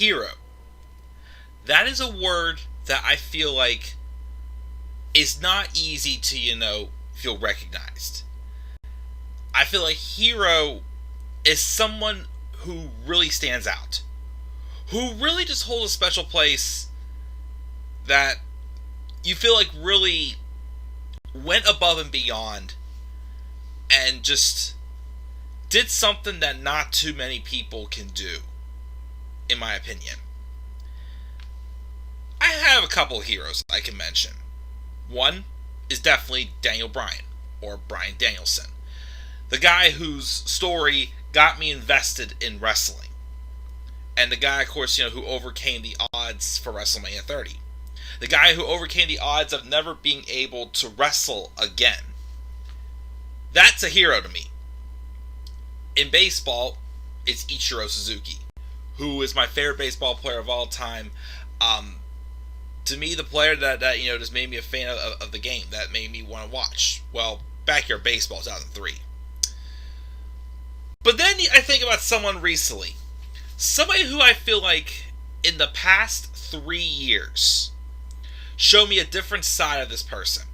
hero. That is a word that I feel like is not easy to, feel recognized. I feel like hero is someone who really stands out. Who really just holds a special place that you feel like really went above and beyond and just did something that not too many people can do, in my opinion. I have a couple of heroes I can mention. One is definitely Daniel Bryan, or Bryan Danielson. The guy whose story got me invested in wrestling. And the guy, of course, who overcame the odds for WrestleMania 30. The guy who overcame the odds of never being able to wrestle again. That's a hero to me. In baseball, it's Ichiro Suzuki, who is my favorite baseball player of all time. To me, the player that just made me a fan of the game, that made me want to watch. Well, Backyard Baseball 2003. But then I think about someone recently. Somebody who I feel like in the past 3 years showed me a different side of this person.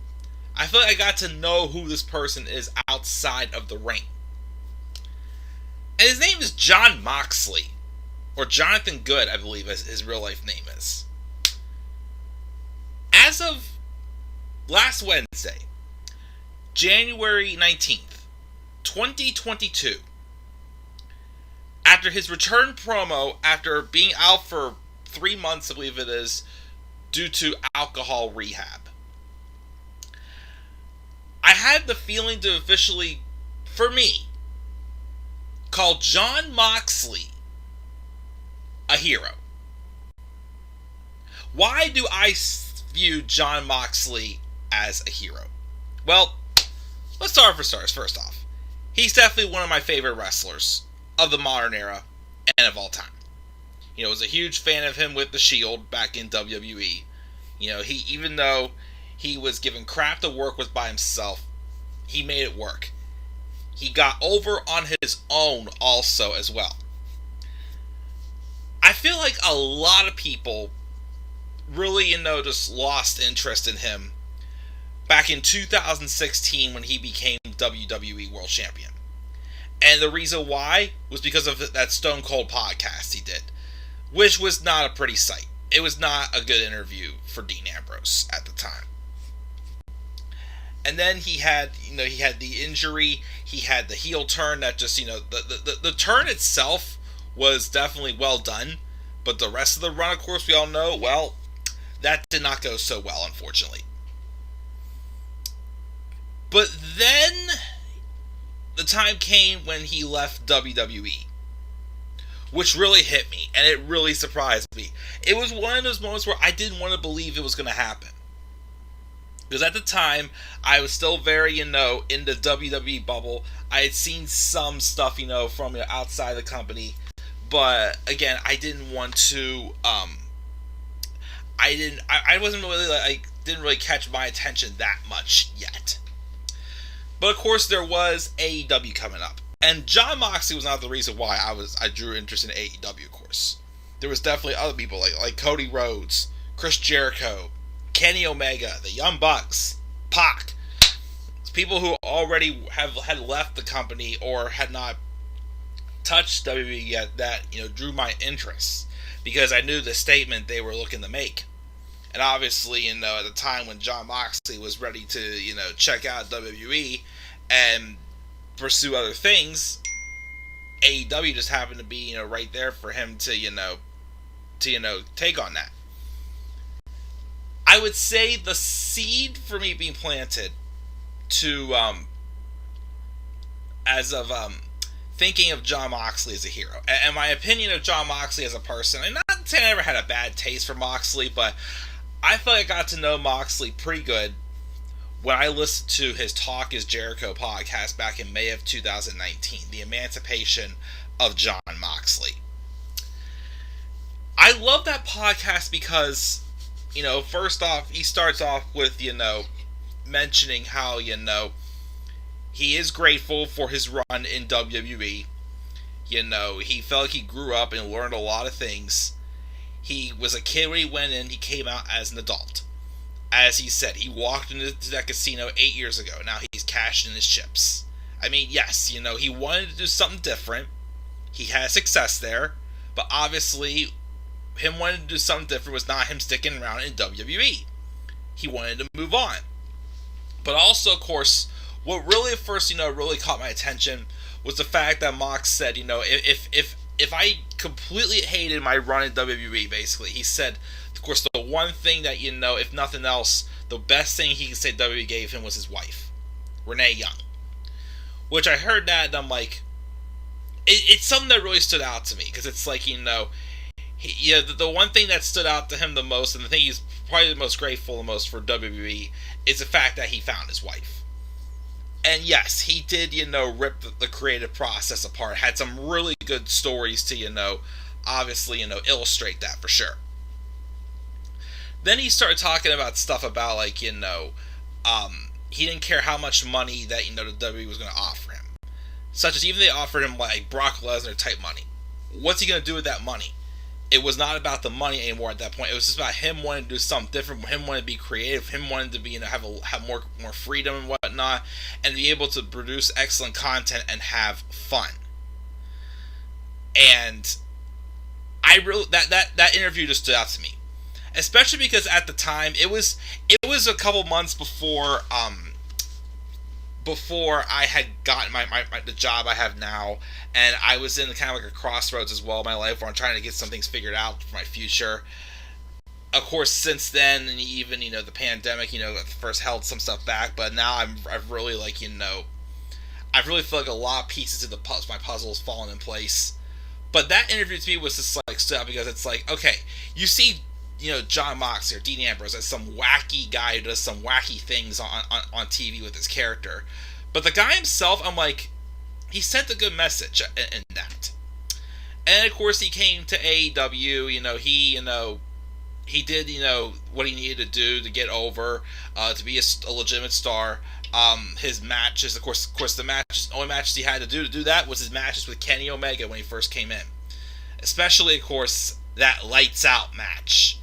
I feel like I got to know who this person is outside of the ring. And his name is Jon Moxley. Or Jonathan Good, I believe his real life name is. As of last Wednesday, January 19th, 2022, after his return promo after being out for 3 months, I believe it is, due to alcohol rehab, I had the feeling to officially, for me, call Jon Moxley a hero. Why do I view Jon Moxley as a hero? Well, let's start for starters. First off, he's definitely one of my favorite wrestlers of the modern era and of all time. Was a huge fan of him with the Shield back in WWE. Even though he was given crap to work with by himself, he made it work. He got over on his own also as well. I feel like a lot of people really, just lost interest in him back in 2016 when he became WWE World Champion. And the reason why was because of that Stone Cold podcast he did, which was not a pretty sight. It was not a good interview for Dean Ambrose at the time. And then he had the injury, he had the heel turn that just, the turn itself was definitely well done, but the rest of the run, of course, we all know, well, that did not go so well, unfortunately. But then the time came when he left WWE, which really hit me, and it really surprised me. It was one of those moments where I didn't want to believe it was going to happen. Because at the time, I was still very, in the WWE bubble. I had seen some stuff, from outside the company. But, again, I didn't want to, I wasn't really, didn't really catch my attention that much yet. But, of course, there was AEW coming up. And Jon Moxley was not the reason why I drew interest in AEW, of course. There was definitely other people, like Cody Rhodes, Chris Jericho, Kenny Omega, the Young Bucks, Pac. It's people who already had left the company or had not touched WWE yet that, drew my interest. Because I knew the statement they were looking to make. And obviously, at the time when Jon Moxley was ready to, check out WWE and pursue other things, AEW just happened to be, right there for him to take on that. I would say the seed for me being planted to, thinking of Jon Moxley as a hero. And my opinion of Jon Moxley as a person, and not saying I ever had a bad taste for Moxley, but I feel like I got to know Moxley pretty good when I listened to his Talk is Jericho podcast back in May of 2019, The Emancipation of Jon Moxley. I love that podcast because, first off, he starts off with, mentioning how, he is grateful for his run in WWE. He felt like he grew up and learned a lot of things. He was a kid when he went in. He came out as an adult. As he said, he walked into that casino 8 years ago. Now he's cashed in his chips. I mean, yes, you know, he wanted to do something different. He had success there. But obviously, him wanting to do something different was not him sticking around in WWE. He wanted to move on. But also, of course, what really at first, really caught my attention was the fact that Mox said, if I completely hated my run in WWE, basically, he said, of course, the one thing that, if nothing else, the best thing he could say WWE gave him was his wife, Renee Young. Which I heard that, and I'm like, it's something that really stood out to me, because it's like, the one thing that stood out to him the most, and the thing he's probably the most grateful the most for WWE, is the fact that he found his wife. And yes, he did, rip the creative process apart. Had some really good stories to, obviously, illustrate that for sure. Then he started talking about stuff about, like, he didn't care how much money that, the WWE was going to offer him. Such as even they offered him, like, Brock Lesnar type money. What's he going to do with that money? It was not about the money anymore at that point. It was just about him wanting to do something different, him wanting to be creative, him wanting to be, have more freedom and whatnot, and be able to produce excellent content and have fun. And I really that interview just stood out to me, especially because at the time it was a couple months before I had gotten the job I have now, and I was in kind of like a crossroads as well in my life where I'm trying to get some things figured out for my future. Of course, since then, and even, the pandemic, at first held some stuff back, but now I've really, like, I really feel like a lot of pieces of my puzzle has fallen in place. But that interview to me was just, like, stood out because it's like, okay, you see, Jon Moxley or Dean Ambrose as some wacky guy who does some wacky things on TV with his character. But the guy himself, I'm like, he sent a good message in that. And of course he came to AEW, he did, what he needed to do to get over, to be a legitimate star. His matches, of course the only matches he had to do that was his matches with Kenny Omega when he first came in. Especially, of course, that Lights Out match.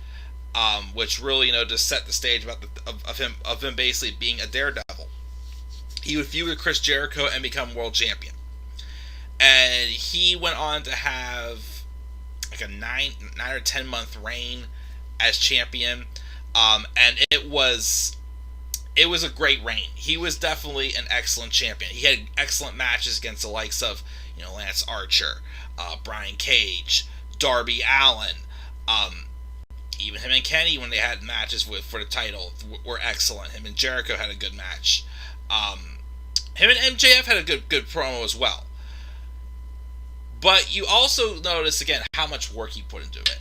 Which really, just set the stage of him basically being a daredevil. He would feud with Chris Jericho and become world champion. And he went on to have like a 9 or 10 month reign as champion. And it was a great reign. He was definitely an excellent champion. He had excellent matches against the likes of, Lance Archer, Brian Cage, Darby Allin, even him and Kenny, when they had matches for the title, were excellent. Him and Jericho had a good match. Him and MJF had a good promo as well. But you also notice, again, how much work he put into it.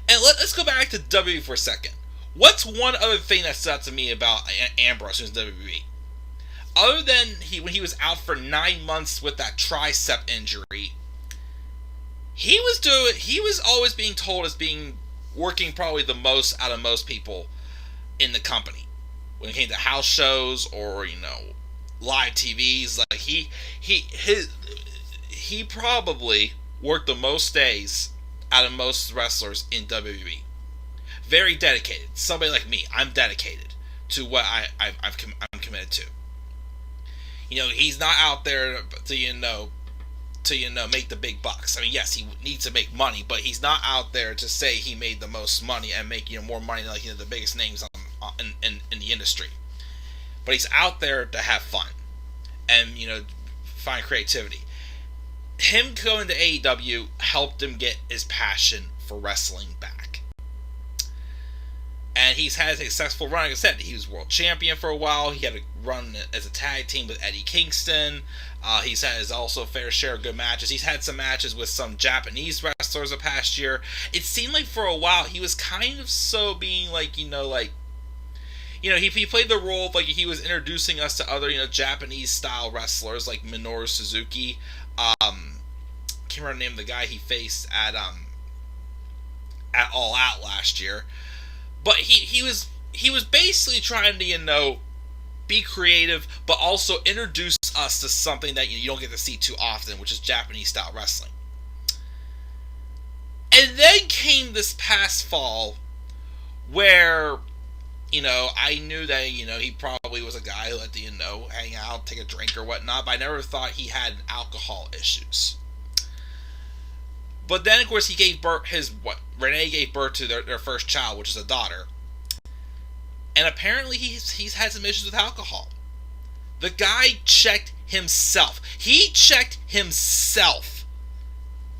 And let's go back to WWE for a second. What's one other thing that stood out to me about Ambrose who's WWE? Other than when he was out for 9 months with that tricep injury, he was always being told as being working probably the most out of most people in the company. When it came to house shows or, live TVs, like he probably worked the most days out of most wrestlers in WWE. Very dedicated. Somebody like me, I'm dedicated to what I'm committed to. He's not out there to make the big bucks. I mean, yes, he needs to make money, but he's not out there to say he made the most money and make more money than the biggest names in the industry. But he's out there to have fun and find creativity. Him going to AEW helped him get his passion for wrestling back. And he's had a successful run. Like I said, he was world champion for a while. He had a run as a tag team with Eddie Kingston. He's had his also fair share of good matches. He's had some matches with some Japanese wrestlers the past year. It seemed like for a while he was kind of so being like, he played the role of like he was introducing us to other, Japanese style wrestlers like Minoru Suzuki. Can't remember the name of the guy he faced at All Out last year. But he was basically trying to, be creative, but also introduce us to something that you don't get to see too often, which is Japanese style wrestling. And then came this past fall where, I knew that, he probably was a guy who had to, hang out, take a drink or whatnot, but I never thought he had alcohol issues. But then, of course, he gave birth, Renee gave birth to their first child, which is a daughter. And apparently he's had some issues with alcohol. The guy checked himself. He checked himself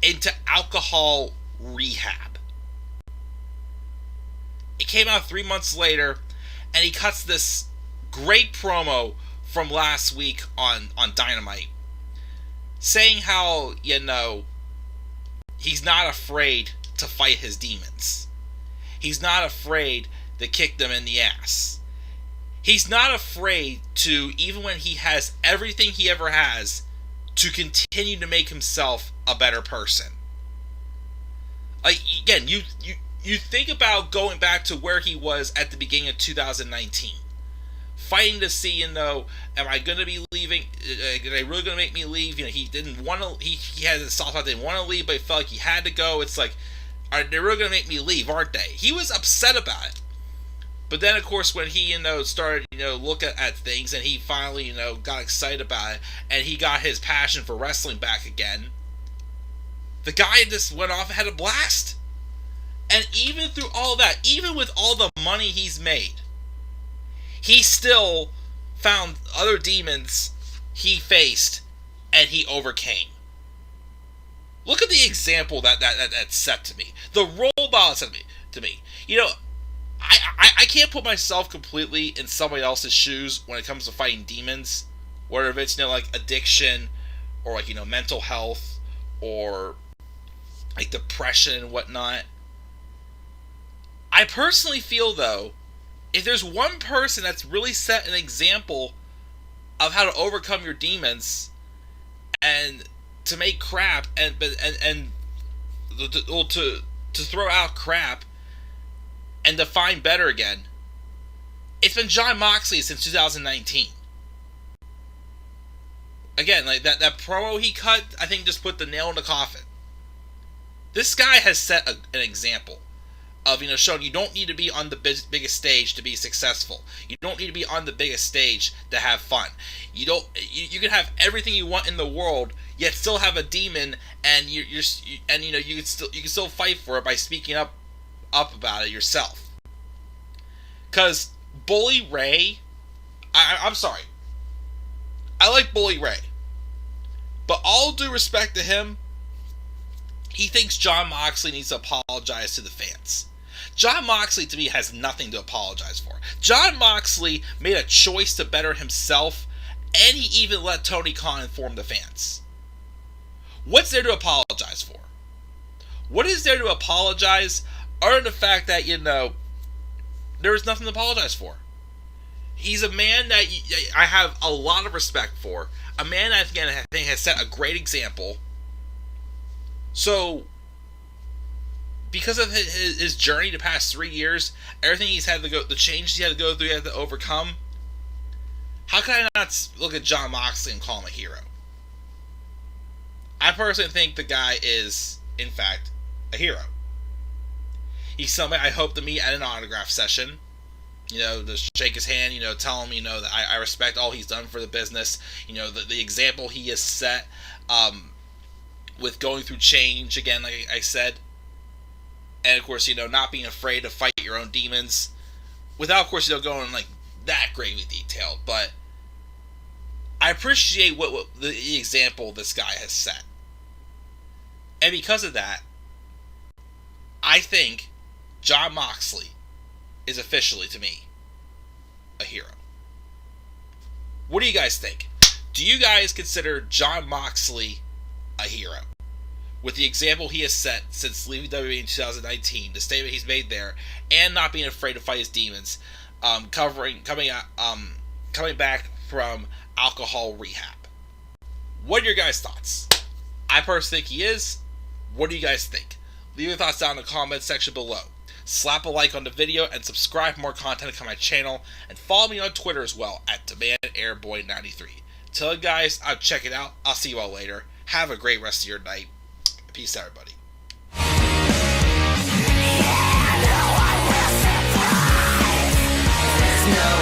into alcohol rehab. It came out 3 months later, and he cuts this great promo from last week on Dynamite, saying how, he's not afraid to fight his demons. He's not afraid to kick them in the ass. He's not afraid to, even when he has everything he ever has, to continue to make himself a better person. Like, again, you think about going back to where he was at the beginning of 2019. Fighting to see, am I going to be leaving? Are they really going to make me leave? He didn't want to. He had this soft thought they didn't want to leave, but he felt like he had to go. It's like, are they really going to make me leave? Aren't they? He was upset about it. But then, of course, when he, started, look at things, and he finally, got excited about it, and he got his passion for wrestling back again, the guy just went off and had a blast. And even through all that, even with all the money he's made, he still found other demons he faced, and he overcame. Look at the example that set to me. The role model set to me. I can't put myself completely in somebody else's shoes when it comes to fighting demons, whether if it's, like addiction, or like, mental health, or like depression and whatnot. I personally feel, though, if there's one person that's really set an example of how to overcome your demons and to make crap and to throw out crap and to find better again, it's been Jon Moxley since 2019. Again, like that promo he cut, I think just put the nail in the coffin. This guy has set an example of, showing you don't need to be on the biggest stage to be successful. You don't need to be on the biggest stage to have fun. You can have everything you want in the world, yet still have a demon, and you can still fight for it by speaking up about it yourself. Because Bully Ray, I'm sorry, I like Bully Ray, but all due respect to him, he thinks Jon Moxley needs to apologize to the fans. Jon Moxley, to me, has nothing to apologize for. Jon Moxley made a choice to better himself, and he even let Tony Khan inform the fans. What's there to apologize for? What is there to apologize other than the fact that, there is nothing to apologize for? He's a man that I have a lot of respect for. A man that, again, I think has set a great example. So, because of his journey the past 3 years, everything he's had to go, the changes he had to go through, he had to overcome, how can I not look at Jon Moxley and call him a hero? I personally think the guy is, in fact, a hero. He's somebody I hope to meet at an autograph session. To shake his hand, tell him, that I respect all he's done for the business. The example he has set, with going through change, again, like I said. And, of course, not being afraid to fight your own demons. Without, of course, going, like, that greatly detailed. But I appreciate what the example this guy has set. And because of that, I think Jon Moxley is officially, to me, a hero. What do you guys think? Do you guys consider Jon Moxley a hero? With the example he has set since leaving WWE in 2019, the statement he's made there, and not being afraid to fight his demons, coming back from alcohol rehab. What are your guys' thoughts? I personally think he is. What do you guys think? Leave your thoughts down in the comments section below. Slap a like on the video and subscribe for more content to my channel, and follow me on Twitter as well at DemandAirBoy93. Till then, guys, I'll check it out. I'll see you all later. Have a great rest of your night. Peace, everybody. know